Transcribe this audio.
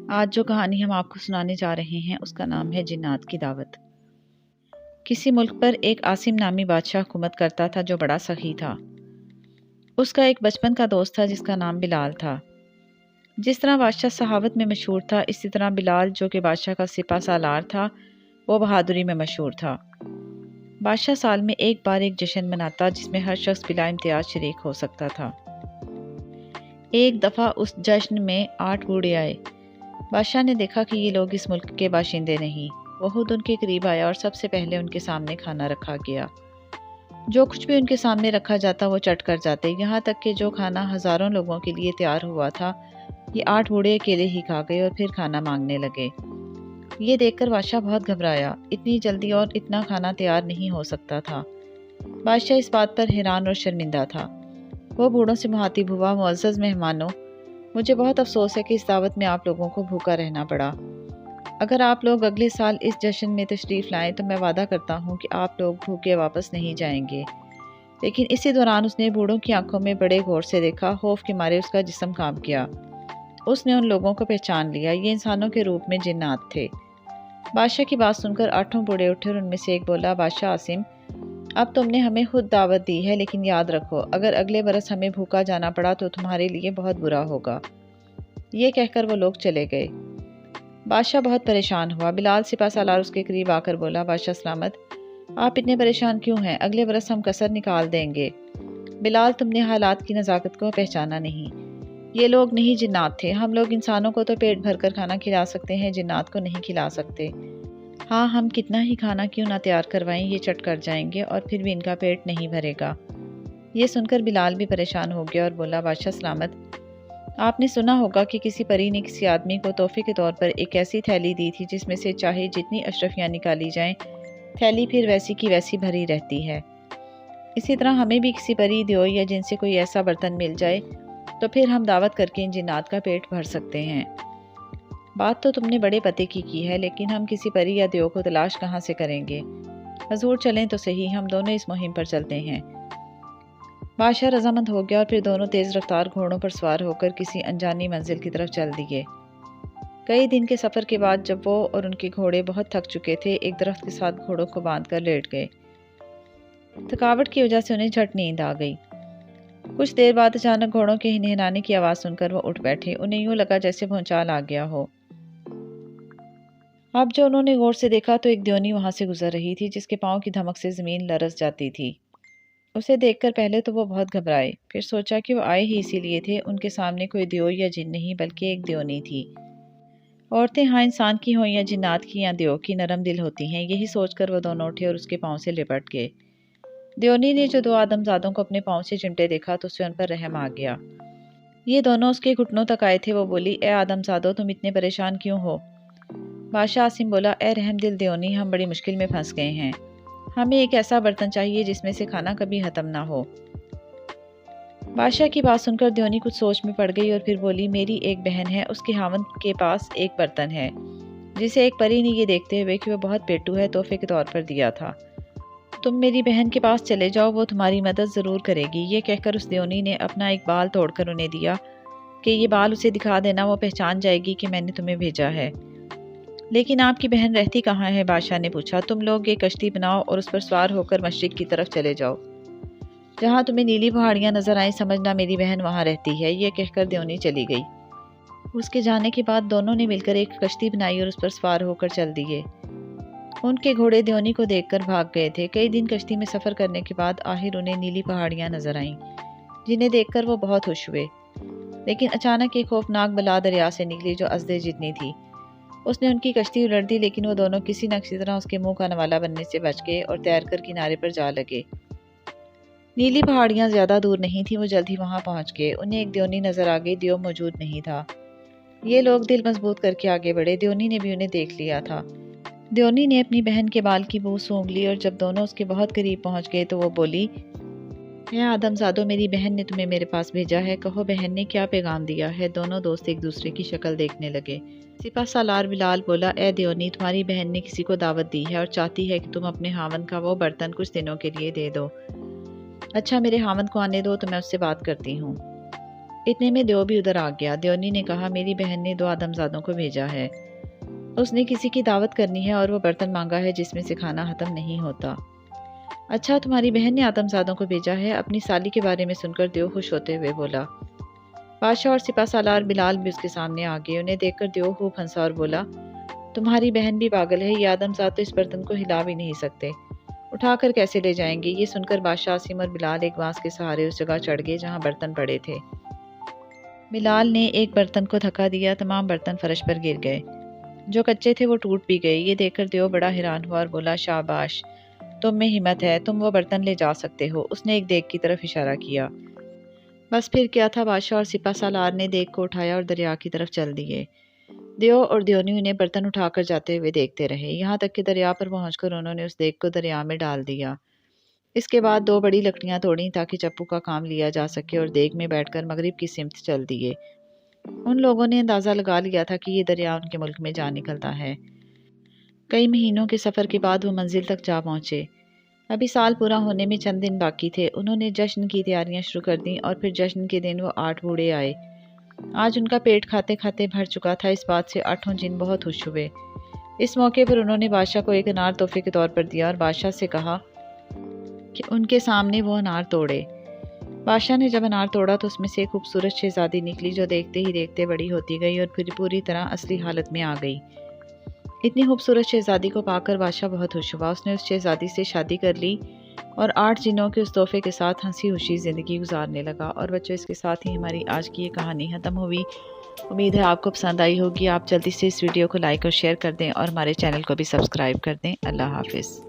آج جو کہانی ہم آپ کو سنانے جا رہے ہیں اس کا نام ہے جنات کی دعوت۔ کسی ملک پر ایک عاصم نامی بادشاہ حکومت کرتا تھا جو بڑا سخی تھا۔ اس کا ایک بچپن کا دوست تھا جس کا نام بلال تھا۔ جس طرح بادشاہ صحاوت میں مشہور تھا، اسی طرح بلال جو کہ بادشاہ کا سپہ سالار تھا وہ بہادری میں مشہور تھا۔ بادشاہ سال میں ایک بار ایک جشن مناتا جس میں ہر شخص بلا امتیاز شریک ہو سکتا تھا۔ ایک دفعہ اس جشن میں 8 بوڑھے آئے۔ بادشاہ نے دیکھا کہ یہ لوگ اس ملک کے باشندے نہیں۔ وہ خود ان کے قریب آیا اور سب سے پہلے ان کے سامنے کھانا رکھا گیا۔ جو کچھ بھی ان کے سامنے رکھا جاتا وہ چٹ کر جاتے، یہاں تک کہ جو کھانا ہزاروں لوگوں کے لیے تیار ہوا تھا یہ 8 بوڑھے اکیلے ہی کھا گئے اور پھر کھانا مانگنے لگے۔ یہ دیکھ کر بادشاہ بہت گھبرایا، اتنی جلدی اور اتنا کھانا تیار نہیں ہو سکتا تھا۔ بادشاہ اس بات پر حیران اور شرمندہ تھا۔ وہ بوڑھوں سے مخاطب ہوا، معزز مہمانوں، مجھے بہت افسوس ہے کہ اس دعوت میں آپ لوگوں کو بھوکا رہنا پڑا۔ اگر آپ لوگ اگلے سال اس جشن میں تشریف لائیں تو میں وعدہ کرتا ہوں کہ آپ لوگ بھوکے واپس نہیں جائیں گے۔ لیکن اسی دوران اس نے بوڑھوں کی آنکھوں میں بڑے غور سے دیکھا، خوف کے مارے اس کا جسم کانپ گیا۔ اس نے ان لوگوں کو پہچان لیا، یہ انسانوں کے روپ میں جنات تھے۔ بادشاہ کی بات سن کر 8 بوڑھے اٹھے اور ان میں سے ایک بولا، بادشاہ عاصم، اب تم نے ہمیں خود دعوت دی ہے، لیکن یاد رکھو اگر اگلے برس ہمیں بھوکا جانا پڑا تو تمہارے لیے بہت برا ہوگا۔ یہ کہہ کر وہ لوگ چلے گئے۔ بادشاہ بہت پریشان ہوا۔ بلال سپہ سالار اس کے قریب آ کر بولا، بادشاہ سلامت، آپ اتنے پریشان کیوں ہیں؟ اگلے برس ہم کسر نکال دیں گے۔ بلال، تم نے حالات کی نزاکت کو پہچانا نہیں۔ یہ لوگ نہیں جنات تھے۔ ہم لوگ انسانوں کو تو پیٹ بھر کر کھانا کھلا سکتے ہیں، جنات کو نہیں کھلا سکتے۔ ہاں، ہم کتنا ہی کھانا کیوں نہ تیار کروائیں یہ چٹ کر جائیں گے اور پھر بھی ان کا پیٹ نہیں بھرے گا۔ یہ سن کر بلال بھی پریشان ہو گیا اور بولا، بادشاہ سلامت، آپ نے سنا ہوگا کہ کسی پری نے کسی آدمی کو تحفے کے طور پر ایک ایسی تھیلی دی تھی جس میں سے چاہے جتنی اشرفیاں نکالی جائیں تھیلی پھر ویسی کی ویسی بھری رہتی ہے۔ اسی طرح ہمیں بھی کسی پری دیو یا جن سے کوئی ایسا برتن مل جائے تو پھر ہم دعوت کر کے ان جنات کا پیٹ بھر سکتے ہیں۔ بات تو تم نے بڑے پتے کی ہے، لیکن ہم کسی پری یا دیو کو تلاش کہاں سے کریں گے؟ حضور چلیں تو صحیح، ہم دونوں اس مہم پر چلتے ہیں۔ بادشاہ رضامند ہو گیا اور پھر دونوں تیز رفتار گھوڑوں پر سوار ہو کر کسی انجانی منزل کی طرف چل دیے۔ کئی دن کے سفر کے بعد جب وہ اور ان کے گھوڑے بہت تھک چکے تھے، ایک درخت کے ساتھ گھوڑوں کو باندھ کر لیٹ گئے۔ تھکاوٹ کی وجہ سے انہیں جھٹ نیند آ گئی۔ کچھ دیر بعد اچانک گھوڑوں کے ہنہنانے کی آواز سن کر وہ اٹھ بیٹھے۔ انہیں یوں لگا جیسے بھونچال آ گیا ہو۔ اب جو انہوں نے غور سے دیکھا تو ایک دیونی وہاں سے گزر رہی تھی جس کے پاؤں کی دھمک سے زمین لرز جاتی تھی۔ اسے دیکھ کر پہلے تو وہ بہت گھبرائے، پھر سوچا کہ وہ آئے ہی اسی لیے تھے، ان کے سامنے کوئی دیو یا جن نہیں بلکہ ایک دیونی تھی۔ عورتیں ہاں انسان کی ہوں یا جنات کی یا دیو کی نرم دل ہوتی ہیں، یہی سوچ کر وہ دونوں اٹھے اور اس کے پاؤں سے لپٹ گئے۔ دیونی نے جو 2 آدم زادوں کو اپنے پاؤں سے چمٹے دیکھا تو اسے ان پر رحم آ گیا۔ یہ دونوں اس کے گھٹنوں تک آئے تھے۔ وہ بولی، اے آدم زادو، تم اتنے پریشان کیوں ہو؟ بادشاہ عاصم بولا، اے رحم دل دیونی، ہم بڑی مشکل میں پھنس گئے ہیں۔ ہمیں ایک ایسا برتن چاہیے جس میں سے کھانا کبھی ختم نہ ہو۔ بادشاہ کی بات سن کر دیونی کچھ سوچ میں پڑ گئی اور پھر بولی، میری ایک بہن ہے، اس کے خاوند کے پاس ایک برتن ہے جسے ایک پری نے یہ دیکھتے ہوئے کہ وہ بہت پیٹو ہے تحفے کے طور پر دیا تھا۔ تم میری بہن کے پاس چلے جاؤ، وہ تمہاری مدد ضرور کرے گی۔ یہ کہہ کر اس دیونی نے اپنا ایک بال توڑ کر انہیں دیا کہ یہ بال اسے دکھا دینا، وہ پہچان جائے گی کہ میں نے تمہیں بھیجا ہے۔ لیکن آپ کی بہن رہتی کہاں ہے؟ بادشاہ نے پوچھا۔ تم لوگ ایک کشتی بناؤ اور اس پر سوار ہو کر مشرق کی طرف چلے جاؤ۔ جہاں تمہیں نیلی پہاڑیاں نظر آئیں سمجھنا میری بہن وہاں رہتی ہے۔ یہ کہہ کر دیونی چلی گئی۔ اس کے جانے کے بعد دونوں نے مل کر ایک کشتی بنائی اور اس پر سوار ہو کر چل دیے۔ ان کے گھوڑے دیونی کو دیکھ کر بھاگ گئے تھے۔ کئی دن کشتی میں سفر کرنے کے بعد آخر انہیں نیلی پہاڑیاں نظر آئیں جنہیں دیکھ کر وہ بہت خوش ہوئے۔ لیکن اچانک ایک خوفناک بلا دریا سے نکلی جو ازدے جتنی تھی۔ اس نے ان کی کشتی الٹ دی، لیکن وہ دونوں کسی نہ کسی طرح اس کے منہ کا نوالا بننے سے بچ گئے اور تیر کر کنارے پر جا لگے۔ نیلی پہاڑیاں زیادہ دور نہیں تھیں، وہ جلد ہی وہاں پہنچ گئے۔ انہیں ایک دیونی نظر آ گئی، دیو موجود نہیں تھا۔ یہ لوگ دل مضبوط کر کے آگے بڑھے۔ دیونی نے بھی انہیں دیکھ لیا تھا۔ دیونی نے اپنی بہن کے بال کی بو سونگھ لی اور جب دونوں اس کے بہت قریب پہنچ گئے تو وہ بولی، اے آدم زادو، میری بہن نے تمہیں میرے پاس بھیجا ہے، کہو بہن نے کیا پیغام دیا ہے؟ دونوں دوست ایک دوسرے کی شکل دیکھنے لگے۔ سپہ سالار بلال بولا، اے دیونی، تمہاری بہن نے کسی کو دعوت دی ہے اور چاہتی ہے کہ تم اپنے خاوند کا وہ برتن کچھ دنوں کے لیے دے دو۔ اچھا، میرے خاوند کو آنے دو تو میں اس سے بات کرتی ہوں۔ اتنے میں دیو بھی ادھر آ گیا۔ دیونی نے کہا میری بہن نے 2 آدمزادوں کو بھیجا ہے، اس نے کسی کی دعوت کرنی ہے اور وہ برتن مانگا ہے جس میں سے کھانا ختم نہیں ہوتا۔ اچھا تمہاری بہن نے آدمزادوں کو بھیجا ہے؟ اپنی سالی کے بارے میں سن کر دیو خوش ہوتے ہوئے بولا۔ بادشاہ اور سپہ سالار بلال بھی اس کے سامنے آ گئے۔ انہیں دیکھ کر دیو خوب ہنسا اور بولا تمہاری بہن بھی پاگل ہے، یہ آدمزاد تو اس برتن کو ہلا بھی نہیں سکتے، اٹھا کر کیسے لے جائیں گے؟ یہ سن کر بادشاہ عاصم اور بلال ایک بانس کے سہارے اس جگہ چڑھ گئے جہاں برتن پڑے تھے۔ بلال نے ایک برتن کو دھکا دیا، تمام برتن فرش پر گر گئے، جو کچے تھے وہ ٹوٹ بھی گئے۔ یہ دیکھ کر دیو بڑا حیران ہوا اور بولا شاباش، تم میں ہمت ہے، تم وہ برتن لے جا سکتے ہو۔ اس نے ایک دیگ کی طرف اشارہ کیا۔ بس پھر کیا تھا، بادشاہ اور سپہ سالار نے دیگ کو اٹھایا اور دریا کی طرف چل دیے۔ دیو اور دیونی انہیں برتن اٹھا کر جاتے ہوئے دیکھتے رہے، یہاں تک کہ دریا پر پہنچ کر انہوں نے اس دیگ کو دریا میں ڈال دیا۔ اس کے بعد 2 بڑی لکڑیاں توڑیں تاکہ چپو کا کام لیا جا سکے اور دیگ میں بیٹھ کر مغرب کی سمت چل دیے۔ ان لوگوں نے اندازہ لگا لیا تھا کہ یہ دریا ان کے ملک میں جا نکلتا ہے۔ کئی مہینوں کے سفر کے بعد وہ منزل تک جا پہنچے۔ ابھی سال پورا ہونے میں چند دن باقی تھے۔ انہوں نے جشن کی تیاریاں شروع کر دیں اور پھر جشن کے دن وہ 8 بوڑھے آئے۔ آج ان کا پیٹ کھاتے کھاتے بھر چکا تھا، اس بات سے 8 جن بہت خوش ہوئے۔ اس موقع پر انہوں نے بادشاہ کو ایک انار تحفے کے طور پر دیا اور بادشاہ سے کہا کہ ان کے سامنے وہ انار توڑے۔ بادشاہ نے جب انار توڑا تو اس میں سے ایک خوبصورت شہزادی نکلی جو دیکھتے ہی دیکھتے بڑی ہوتی گئی اور پھر پوری طرح اصلی حالت میں آ گئی۔ اتنی خوبصورت شہزادی کو پا کر بادشاہ بہت خوش ہوا۔ اس نے اس شہزادی سے شادی کر لی اور 8 جنوں کے اس تحفے کے ساتھ ہنسی خوشی زندگی گزارنے لگا۔ اور بچوں، اس کے ساتھ ہی ہماری آج کی یہ کہانی ختم ہوئی۔ امید ہے آپ کو پسند آئی ہوگی۔ آپ جلدی سے اس ویڈیو کو لائک اور شیئر کر دیں اور ہمارے چینل کو بھی سبسکرائب کر دیں۔ اللہ حافظ۔